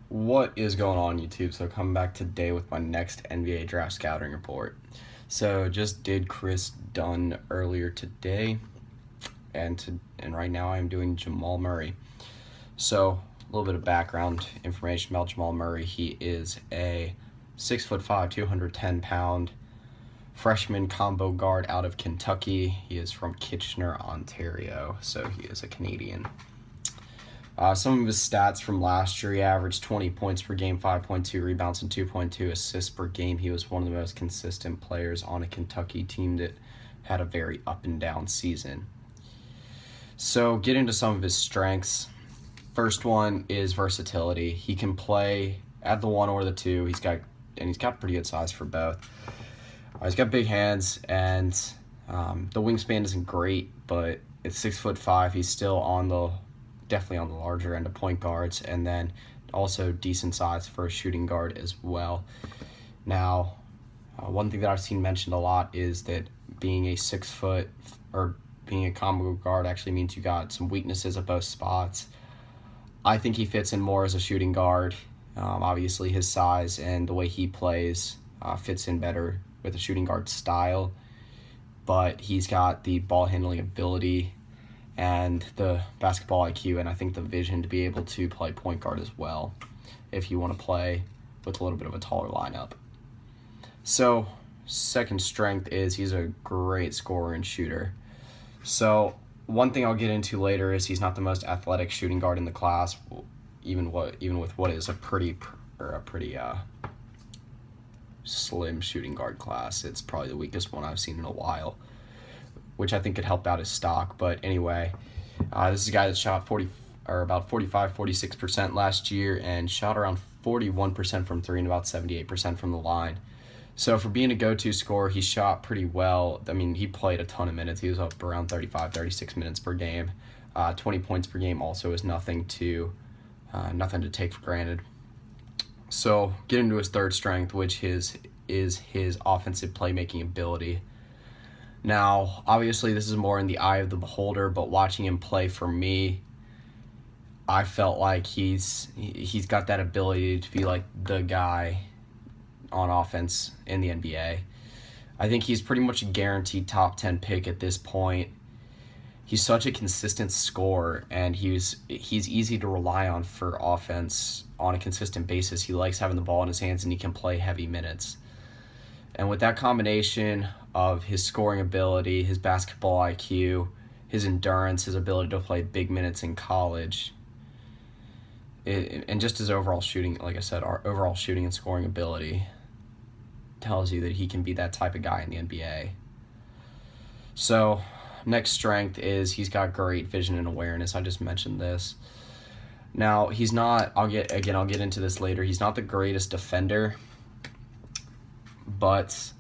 What is going on, YouTube? So coming back today with my next NBA draft scouting report. So just did Chris Dunn earlier today, and right now I'm doing Jamal Murray. So a little bit of background information about Jamal Murray. He is a 6'5", 210-pound freshman combo guard out of Kentucky. He is from Kitchener, Ontario, so he is a Canadian. Some of his stats from last year: he averaged 20 points per game, 5.2 rebounds, and 2.2 assists per game. He was one of the most consistent players on a Kentucky team that had a very up and down season. So get into some of his strengths. First one is versatility. He can play at the 1 or the 2. He's got pretty good size for both. He's got big hands, and the wingspan isn't great, but at 6'5", he's still definitely on the larger end of point guards, and then also decent size for a shooting guard as well. Now, one thing that I've seen mentioned a lot is that being a 6 foot or being a combo guard actually means you got some weaknesses at both spots. I think he fits in more as a shooting guard. Obviously, his size and the way he plays fits in better with a shooting guard style, but he's got the ball handling ability and the basketball IQ, and I think the vision to be able to play point guard as well if you want to play with a little bit of a taller lineup. So second strength is he's a great scorer and shooter. So one thing I'll get into later is he's not the most athletic shooting guard in the class, even with what is a pretty slim shooting guard class. It's probably the weakest one I've seen in a while, which I think could help out his stock. But anyway, this is a guy that shot about 46% last year and shot around 41% from 3 and about 78% from the line. So for being a go-to scorer, he shot pretty well. I mean, he played a ton of minutes. He was up around 35, 36 minutes per game. 20 points per game also is nothing to take for granted. So get into his third strength, which is his offensive playmaking ability. Now, obviously, this is more in the eye of the beholder, but watching him play, for me, I felt like he's got that ability to be like the guy on offense in the NBA. I think he's pretty much a guaranteed top 10 pick at this point. He's such a consistent scorer, and he's easy to rely on for offense on a consistent basis. He likes having the ball in his hands, and he can play heavy minutes. And with that combination of his scoring ability, his basketball IQ, his endurance, his ability to play big minutes in college, and just his overall shooting, like I said, our overall shooting and scoring ability tells you that he can be that type of guy in the NBA. So next strength is he's got great vision and awareness. I just mentioned this. Now, he's not, I'll get into this later, he's not the greatest defender, but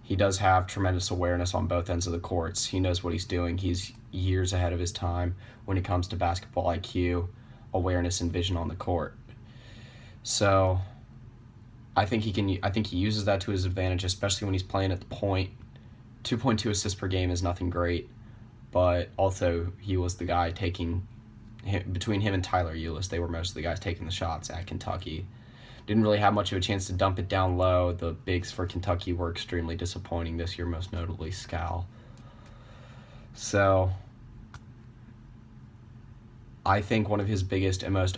he does have tremendous awareness on both ends of the courts. He knows what he's doing. He's years ahead of his time when it comes to basketball IQ, awareness, and vision on the court. So I think he uses that to his advantage, especially when he's playing at the point. 2.2 assists per game is nothing great, but also he was the guy between him and Tyler Ulis, they were most of the guys taking the shots at Kentucky. Didn't really have much of a chance to dump it down low. The bigs for Kentucky were extremely disappointing this year, most notably Scal. So I think one of his biggest and most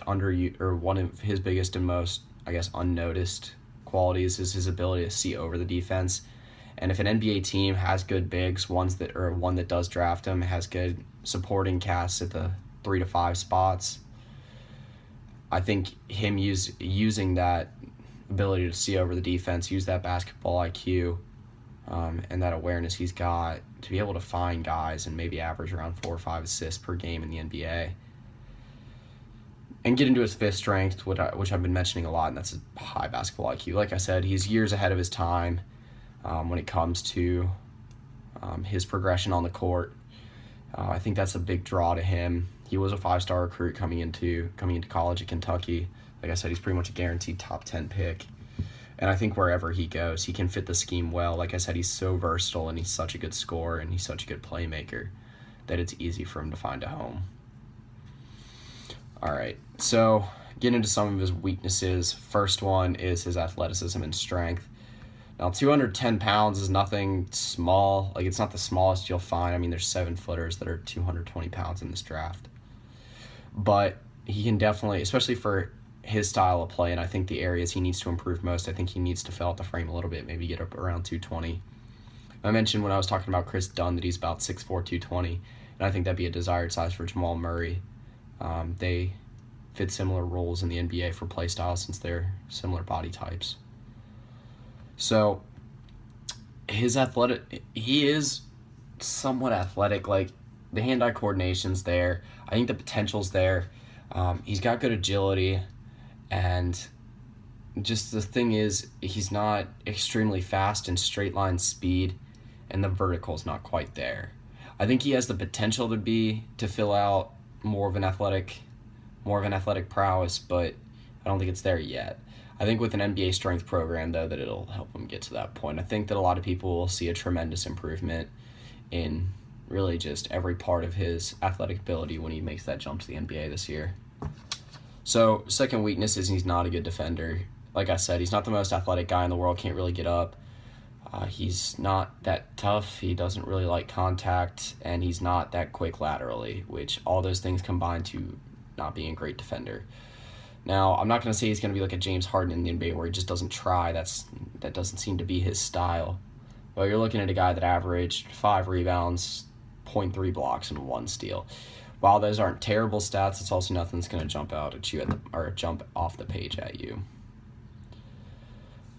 unnoticed qualities is his ability to see over the defense. And if an NBA team has good bigs, one that does draft him, has good supporting casts at the 3 to 5 spots, I think him using that ability to see over the defense, use that basketball IQ, and that awareness he's got to be able to find guys and maybe average around 4 or 5 assists per game in the NBA. And get into his fifth strength, which I've been mentioning a lot, and that's a high basketball IQ. Like I said, he's years ahead of his time when it comes to his progression on the court. I think that's a big draw to him. He was a 5-star recruit coming into college at Kentucky. Like I said, he's pretty much a guaranteed top 10 pick. And I think wherever he goes, he can fit the scheme well. Like I said, he's so versatile, and he's such a good scorer, and he's such a good playmaker that it's easy for him to find a home. All right, so getting into some of his weaknesses. First one is his athleticism and strength. Now, 210 pounds is nothing small. Like, it's not the smallest you'll find. I mean, there's 7-footers that are 220 pounds in this draft. But he can definitely, especially for his style of play, and I think the areas he needs to improve most, I think he needs to fill out the frame a little bit, maybe get up around 220. I mentioned when I was talking about Chris Dunn that he's about 6'4", 220, and I think that'd be a desired size for Jamal Murray. They fit similar roles in the NBA for play styles since they're similar body types. So his he is somewhat athletic. Like, the hand-eye coordination's there. I think the potential's there. He's got good agility, and just the thing is, he's not extremely fast in straight line speed, and the vertical's not quite there. I think he has the potential to fill out more of an athletic prowess, but I don't think it's there yet. I think with an NBA strength program, though, that it'll help him get to that point. I think that a lot of people will see a tremendous improvement in really just every part of his athletic ability when he makes that jump to the NBA this year. So, second weakness is he's not a good defender. Like I said, he's not the most athletic guy in the world, can't really get up. He's not that tough, he doesn't really like contact, and he's not that quick laterally, which all those things combine to not being a great defender. Now, I'm not going to say he's going to be like a James Harden in the NBA where he just doesn't try. That doesn't seem to be his style. But you're looking at a guy that averaged 5 rebounds, 0.3 blocks, and 1 steal. While those aren't terrible stats, it's also nothing that's going to jump out at you or jump off the page at you.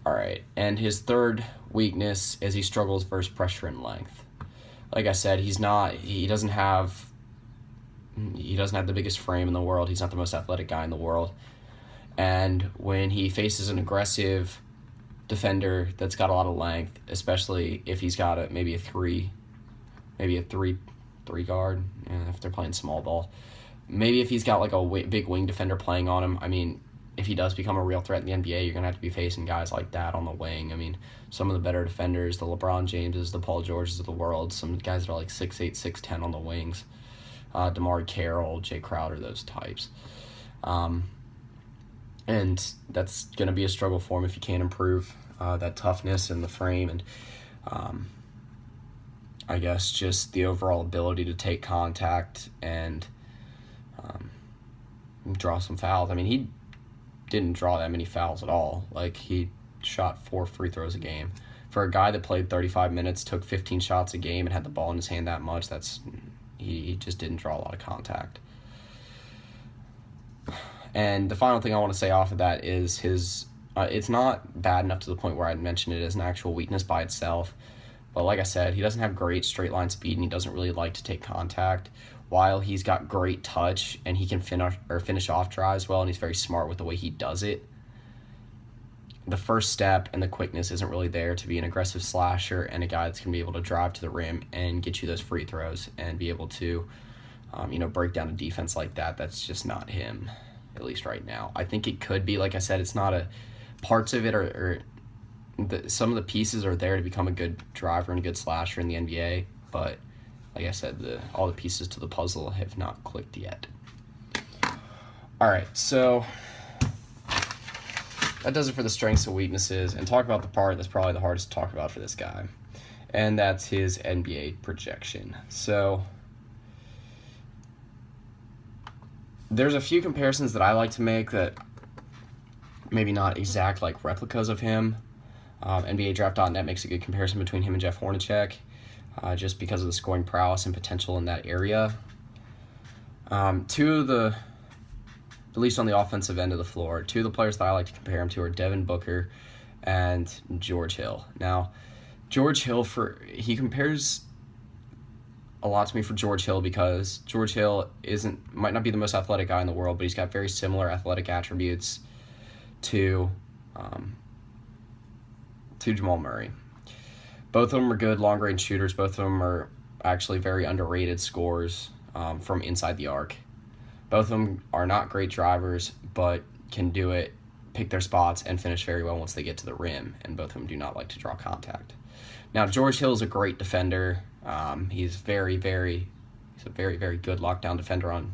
All right, and his third weakness is he struggles versus pressure and length. Like I said, he doesn't have the biggest frame in the world. He's not the most athletic guy in the world. And when he faces an aggressive defender that's got a lot of length, especially if he's got maybe a three guard, if they're playing small ball, maybe if he's got like a big wing defender playing on him, I mean, if he does become a real threat in the NBA, you're going to have to be facing guys like that on the wing. I mean, some of the better defenders, the LeBron Jameses, the Paul Georges of the world, some guys that are like 6'8", 6'10" on the wings, DeMar Carroll, Jay Crowder, those types. And that's going to be a struggle for him if he can't improve that toughness and the frame and I guess just the overall ability to take contact and draw some fouls. I mean, he didn't draw that many fouls at all. Like, he shot 4 free throws a game. For a guy that played 35 minutes, took 15 shots a game, and had the ball in his hand that much, he just didn't draw a lot of contact. And the final thing I want to say off of that is it's not bad enough to the point where I'd mention it as an actual weakness by itself. But like I said, he doesn't have great straight line speed, and he doesn't really like to take contact. While he's got great touch and he can finish off drives well, and he's very smart with the way he does it, the first step and the quickness isn't really there to be an aggressive slasher and a guy that's going to be able to drive to the rim and get you those free throws and be able to, break down a defense like that. That's just not him, at least right now. I think it could be, like I said, it's not parts of it some of the pieces are there to become a good driver and a good slasher in the NBA, but like I said, all the pieces to the puzzle have not clicked yet. All right, so that does it for the strengths and weaknesses, and talk about the part that's probably the hardest to talk about for this guy, and that's his NBA projection. So there's a few comparisons that I like to make that maybe not exact like replicas of him. NBADraft.net makes a good comparison between him and Jeff Hornacek, just because of the scoring prowess and potential in that area. At least on the offensive end of the floor, two of the players that I like to compare him to are Devin Booker and George Hill. Now, George Hill, he compares a lot to me for George Hill because George Hill might not be the most athletic guy in the world, but he's got very similar athletic attributes to Jamal Murray. Both of them are good long-range shooters. Both of them are actually very underrated scorers from inside the arc. Both of them are not great drivers, but can do it, pick their spots, and finish very well once they get to the rim, and both of them do not like to draw contact. Now, George Hill is a great defender. He's a very, very good lockdown defender on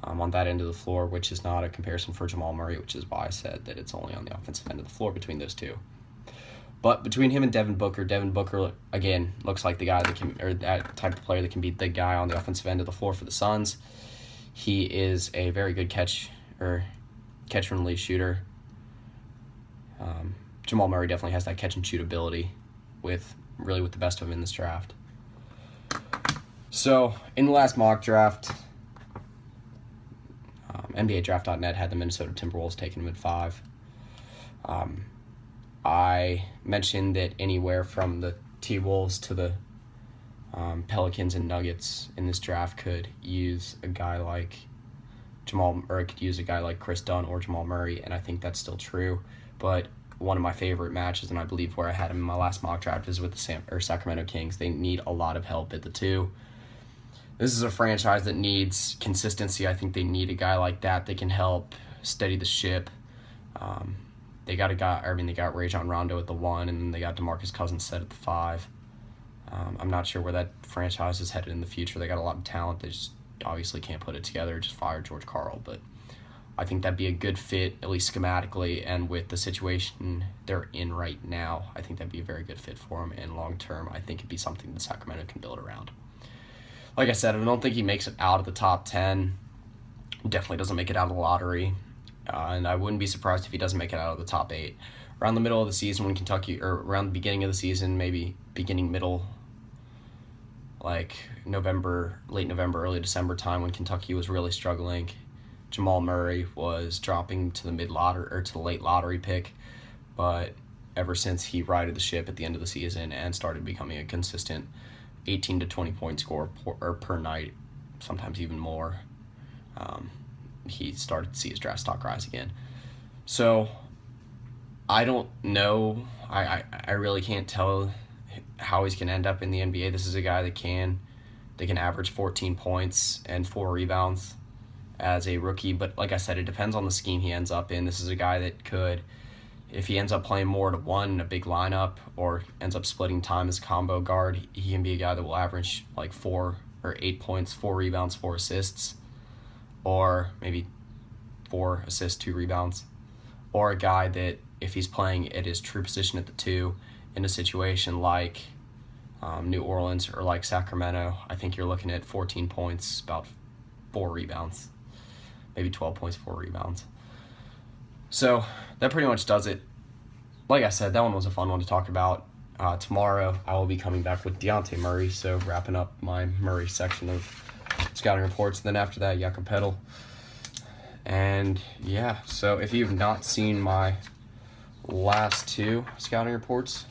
on that end of the floor, which is not a comparison for Jamal Murray, which is why I said that it's only on the offensive end of the floor between those two. But between him and Devin Booker, again, looks like the guy that can, or that type of player that can be the guy on the offensive end of the floor for the Suns. He is a very good catch and release shooter. Jamal Murray definitely has that catch and shoot ability with the best of them in this draft. So in the last mock draft, NBADraft.net had the Minnesota Timberwolves taking him at 5. I mentioned that anywhere from the T-Wolves to the Pelicans and Nuggets in this draft could use a guy like Chris Dunn or Jamal Murray, and I think that's still true. But one of my favorite matches, and I believe where I had him in my last mock draft, is with the Sacramento Kings. They need a lot of help at the 2. This is a franchise that needs consistency. I think they need a guy like that can help steady the ship. They got Rajon Rondo at the 1, and then they got DeMarcus Cousins set at the 5. I'm not sure where that franchise is headed in the future. They got a lot of talent. They just obviously can't put it together. Just fired George Karl, but I think that'd be a good fit, at least schematically, and with the situation they're in right now, I think that'd be a very good fit for them. And long term, I think it'd be something that Sacramento can build around. Like I said, I don't think he makes it out of the top 10. Definitely doesn't make it out of the lottery. And I wouldn't be surprised if he doesn't make it out of the top 8. Around the middle of the season when around the beginning of the season, maybe middle, like late November, early December time when Kentucky was really struggling, Jamal Murray was dropping to the to the late lottery pick. But ever since he righted the ship at the end of the season and started becoming a consistent 18 to 20 point scorer per night, sometimes even more, he started to see his draft stock rise again. So I don't know. I really can't tell how he's going to end up in the NBA. This is a guy that can average 14 points and 4 rebounds as a rookie. But like I said, it depends on the scheme he ends up in. This is a guy that could, if he ends up playing more to 1 in a big lineup or ends up splitting time as combo guard, he can be a guy that will average like 4 or 8 points, 4 rebounds, 4 assists, or maybe 4 assists, 2 rebounds. Or a guy that, if he's playing at his true position at the 2 in a situation like New Orleans or like Sacramento, I think you're looking at 14 points, about 4 rebounds, maybe 12 points, 4 rebounds. So that pretty much does it. Like I said, that one was a fun one to talk about. Tomorrow I will be coming back with Dejounte Murray, so wrapping up my Murray section of scouting reports. Then after that, Jakob Poeltl. And yeah, so if you've not seen my last 2 scouting reports,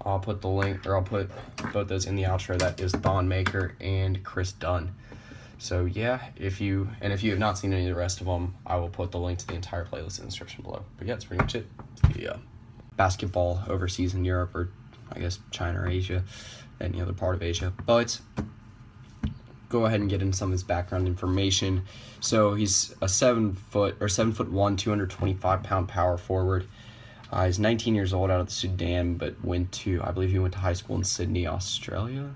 I'll put the link, or I'll put both those in the outro. That is Thon Maker and Chris Dunn. So yeah, if you have not seen any of the rest of them, I will put the link to the entire playlist in the description below. But yeah, that's pretty much it. Yeah, basketball overseas in Europe, or I guess China or Asia, any other part of Asia. But go ahead and get into some of his background information. So he's a 7'1", 225-pound power forward. He's 19 years old, out of the Sudan, but I believe he went to high school in Sydney, Australia.